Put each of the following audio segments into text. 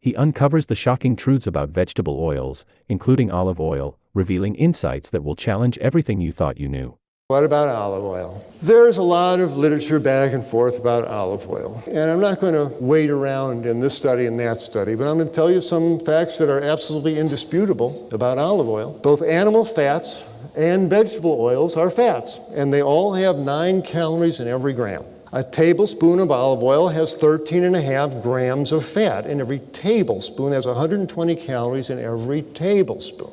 He uncovers the shocking truths about vegetable oils, including olive oil, revealing insights that will challenge everything you thought you knew. What about olive oil? There's a lot of literature back and forth about olive oil. And I'm not going to wait around in this study and that study, but I'm going to tell you some facts that are absolutely indisputable about olive oil. Both animal fats and vegetable oils are fats, and they all have 9 calories in every gram. A tablespoon of olive oil has 13.5 grams of fat, and every tablespoon has 120 calories in every tablespoon.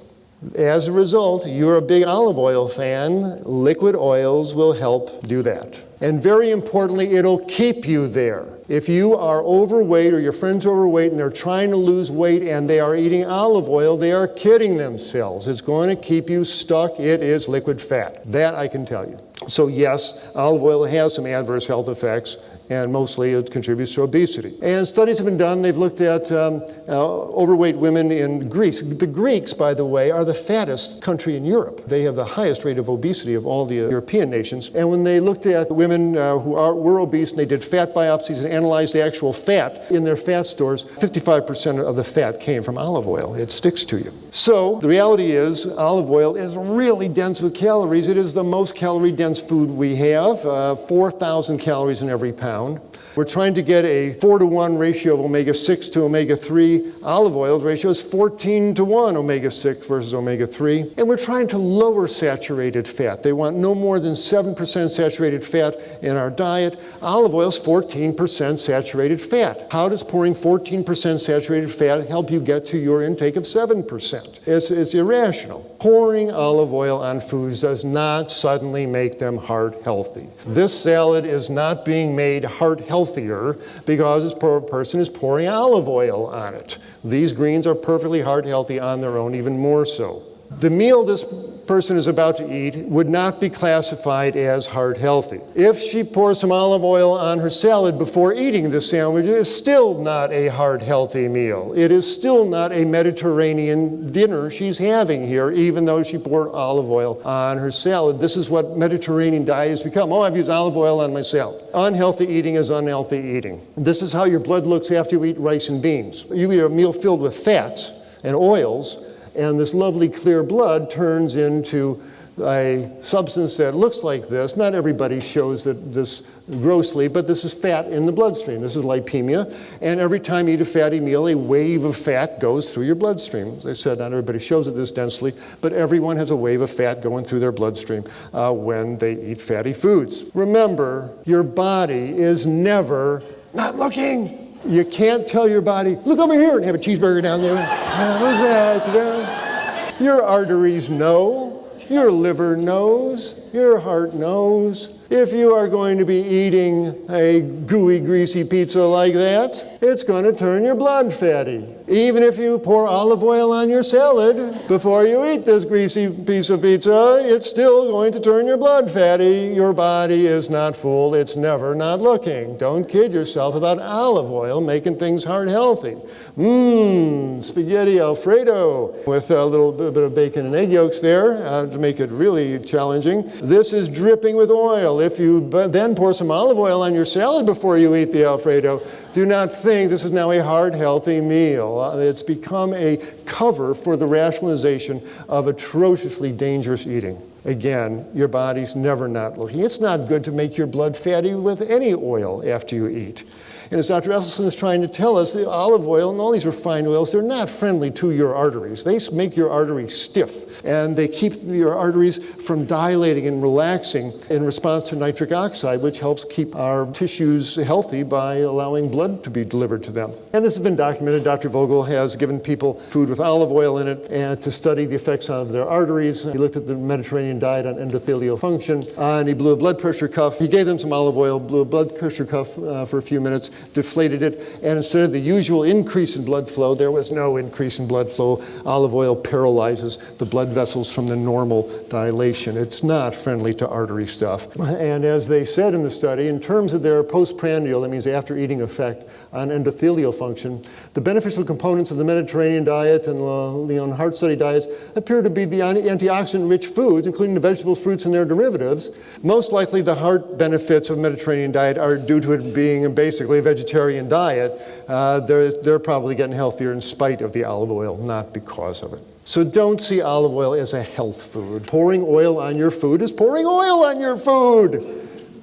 As a result, you're a big olive oil fan. Liquid oils will help do that. And very importantly, it'll keep you there. If you are overweight or your friend's overweight and they're trying to lose weight and they are eating olive oil, they are kidding themselves. It's going to keep you stuck. It is liquid fat. That I can tell you. So yes, olive oil has some adverse health effects, and mostly it contributes to obesity. And studies have been done. They've looked at overweight women in Greece. The Greeks, by the way, are the fattest country in Europe. They have the highest rate of obesity of all the European nations. And when they looked at women who were obese, and they did fat biopsies and analyzed the actual fat in their fat stores, 55% of the fat came from olive oil. It sticks to you. So the reality is olive oil is really dense with calories. It is the most calorie-dense food we have, 4,000 calories in every pound. We're trying to get a 4-to-1 ratio of omega-6 to omega-3. Olive oil ratio is 14-to-1 omega-6 versus omega-3. And we're trying to lower saturated fat. They want no more than 7% saturated fat in our diet. Olive oil is 14% saturated fat. How does pouring 14% saturated fat help you get to your intake of 7%? It's irrational. Pouring olive oil on foods does not suddenly make them heart healthy. This salad is not being made heart healthier because this poor person is pouring olive oil on it. These greens are perfectly heart healthy on their own, even more so. The meal this person is about to eat would not be classified as heart healthy. If she pours some olive oil on her salad before eating the sandwich, it is still not a heart healthy meal. It is still not a Mediterranean dinner she's having here, even though she poured olive oil on her salad. This is what Mediterranean diet has become. Oh, I've used olive oil on my salad. Unhealthy eating is unhealthy eating. This is how your blood looks after you eat rice and beans. You eat a meal filled with fats and oils, and this lovely clear blood turns into a substance that looks like this. Not everybody shows this grossly, but this is fat in the bloodstream. This is lipemia. And every time you eat a fatty meal, a wave of fat goes through your bloodstream. As I said, not everybody shows it this densely, but everyone has a wave of fat going through their bloodstream when they eat fatty foods. Remember, your body is never not looking. You can't tell your body, look over here and have a cheeseburger down there. What's that? Your arteries know. Your liver knows. Your heart knows. If you are going to be eating a gooey, greasy pizza like that, it's going to turn your blood fatty. Even if you pour olive oil on your salad before you eat this greasy piece of pizza, it's still going to turn your blood fatty. Your body is not fooled. It's never not looking. Don't kid yourself about olive oil making things heart healthy. Spaghetti Alfredo with a little bit of bacon and egg yolks there to make it really challenging. This is dripping with oil. If you then pour some olive oil on your salad before you eat the Alfredo, do not think this is now a heart-healthy meal. It's become a cover for the rationalization of atrociously dangerous eating. Again, your body's never not looking. It's not good to make your blood fatty with any oil after you eat. And as Dr. Esselstyn is trying to tell us, the olive oil and all these refined oils, they're not friendly to your arteries. They make your arteries stiff, and they keep your arteries from dilating and relaxing in response to nitric oxide, which helps keep our tissues healthy by allowing blood to be delivered to them. And this has been documented. Dr. Vogel has given people food with olive oil in it and to study the effects on their arteries. He looked at the Mediterranean diet on endothelial function, and he blew a blood pressure cuff. He gave them some olive oil, blew a blood pressure cuff for a few minutes, deflated it, and instead of the usual increase in blood flow, there was no increase in blood flow. Olive oil paralyzes the blood vessels from the normal dilation. It's not friendly to artery stuff. And as they said in the study, in terms of their postprandial, that means after eating effect on endothelial function, the beneficial components of the Mediterranean diet and the heart study diets appear to be the antioxidant-rich foods, including the vegetables, fruits, and their derivatives. Most likely the heart benefits of Mediterranean diet are due to it being basically a vegetarian diet, they're probably getting healthier in spite of the olive oil, not because of it. So don't see olive oil as a health food. Pouring oil on your food is pouring oil on your food.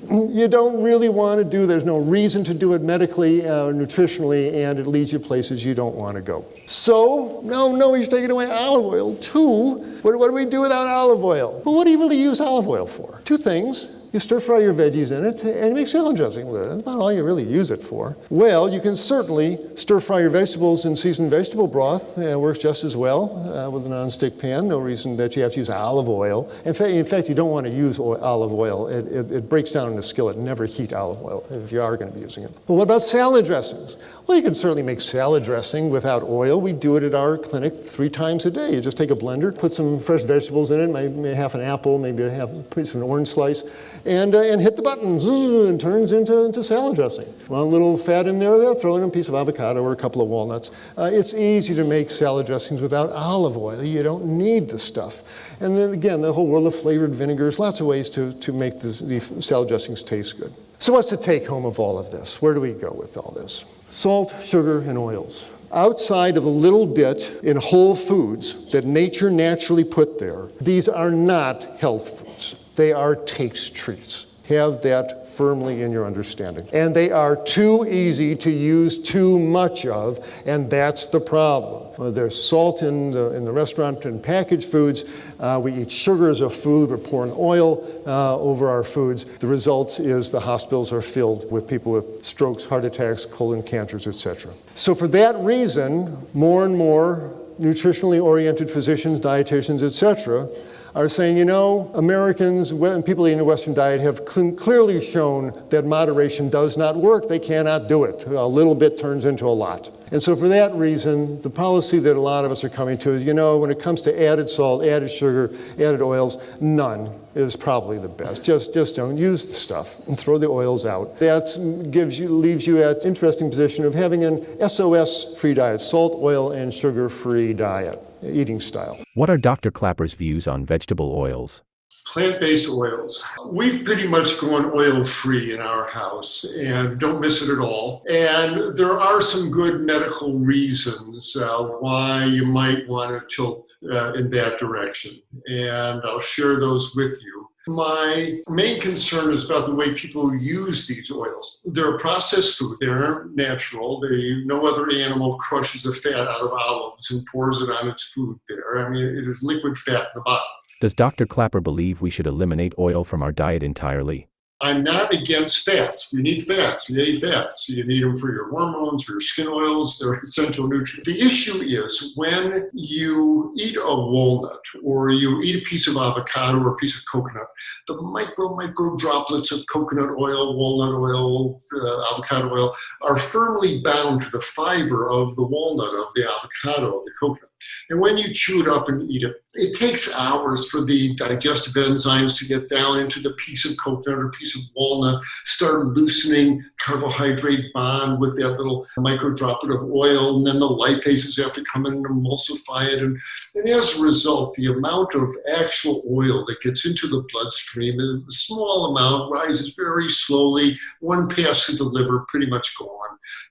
You don't really want to do, there's no reason to do it medically or nutritionally, and it leads you places you don't want to go. So, no, he's taking away olive oil too. What do we do without olive oil? Well, what do you really use olive oil for? Two things. You stir fry your veggies in it and you make salad dressing with it. That's about all you really use it for. Well, you can certainly stir fry your vegetables in seasoned vegetable broth. It works just as well with a nonstick pan. No reason that you have to use olive oil. In fact, you don't want to use olive oil. It breaks down in the skillet. Never heat olive oil if you are going to be using it. But what about salad dressings? Well, you can certainly make salad dressing without oil. We do it at our clinic 3 times a day. You just take a blender, put some fresh vegetables in it, maybe half an apple, maybe a piece of an orange slice, and hit the button, and turns into salad dressing. Want a little fat in there, throw in a piece of avocado or a couple of walnuts. It's easy to make salad dressings without olive oil. You don't need the stuff. And then again, the whole world of flavored vinegars, lots of ways to make the salad dressings taste good. So what's the take home of all of this? Where do we go with all this? Salt, sugar, and oils. Outside of a little bit in whole foods that nature naturally put there, these are not health foods. They are taste treats. Have that firmly in your understanding. And they are too easy to use too much of, and that's the problem. There's salt in the restaurant and packaged foods. We eat sugar as a food. We're pouring oil over our foods. The result is the hospitals are filled with people with strokes, heart attacks, colon cancers, etc. So for that reason, more and more nutritionally oriented physicians, dietitians, etc., are saying, Americans and people eating a Western diet have clearly shown that moderation does not work. They cannot do it. A little bit turns into a lot. And so for that reason, the policy that a lot of us are coming to is, when it comes to added salt, added sugar, added oils, none is probably the best. Just don't use the stuff and throw the oils out. That leaves you at an interesting position of having an SOS-free diet, salt, oil, and sugar-free diet, eating style. What are Dr. Klapper's views on vegetable oils? Plant-based oils. We've pretty much gone oil-free in our house and don't miss it at all. And there are some good medical reasons why you might want to tilt in that direction. And I'll share those with you. My main concern is about the way people use these oils. They're a processed food. They're natural. No other animal crushes the fat out of olives and pours it on its food there. I mean, it is liquid fat in the bottom. Does Dr. Klapper believe we should eliminate oil from our diet entirely? I'm not against fats. We need fats. We need fats. You need them for your hormones, for your skin oils. They're essential nutrients. The issue is when you eat a walnut or you eat a piece of avocado or a piece of coconut, the micro droplets of coconut oil, walnut oil, avocado oil are firmly bound to the fiber of the walnut, of the avocado, of the coconut. And when you chew it up and eat it, it takes hours for the digestive enzymes to get down into the piece of coconut or piece of walnut, start loosening carbohydrate bond with that little micro droplet of oil, and then the lipases have to come in and emulsify it. And as a result, the amount of actual oil that gets into the bloodstream is a small amount, rises very slowly. One pass through the liver, pretty much gone.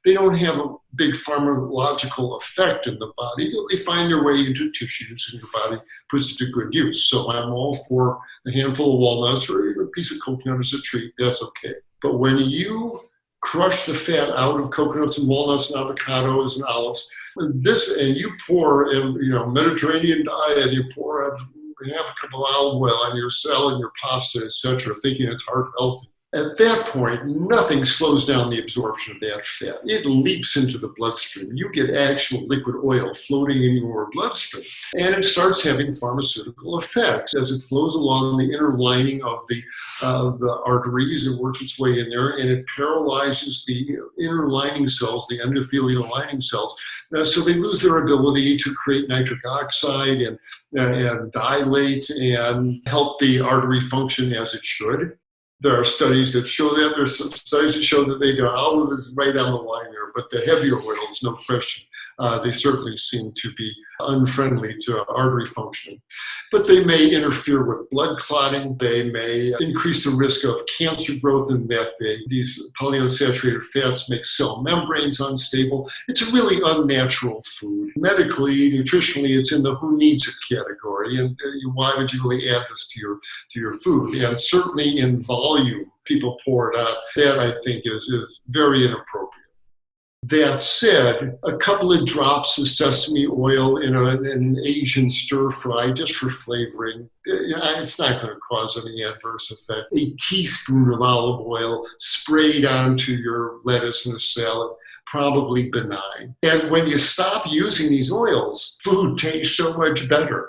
They don't have a big pharmacological effect in the body. They find their way into tissues and your body puts it to good use. So I'm all for a handful of walnuts or even a piece of coconut as a treat. That's okay. But when you crush the fat out of coconuts and walnuts and avocados and olives, and you pour in, Mediterranean diet, you pour half a cup of olive oil on your salad, your pasta, etc., thinking it's heart healthy. At that point, nothing slows down the absorption of that fat. It leaps into the bloodstream. You get actual liquid oil floating in your bloodstream. And it starts having pharmaceutical effects. As it flows along the inner lining of the arteries, it works its way in there, and it paralyzes the inner lining cells, the endothelial lining cells. So they lose their ability to create nitric oxide and dilate and help the artery function as it should. There are studies that show that. There's some studies that show that they go, olive is right on the line there, but the heavier oils, no question, they certainly seem to be unfriendly to artery functioning. But they may interfere with blood clotting. They may increase the risk of cancer growth in that these polyunsaturated fats make cell membranes unstable. It's a really unnatural food. Medically, nutritionally, it's in the who needs it category. And why would you really add this to your food? And certainly in volume, people pour it out. That, I think, is very inappropriate. That said, a couple of drops of sesame oil in an Asian stir fry just for flavoring, it's not going to cause any adverse effect. A teaspoon of olive oil sprayed onto your lettuce in a salad, probably benign. And when you stop using these oils, food tastes so much better.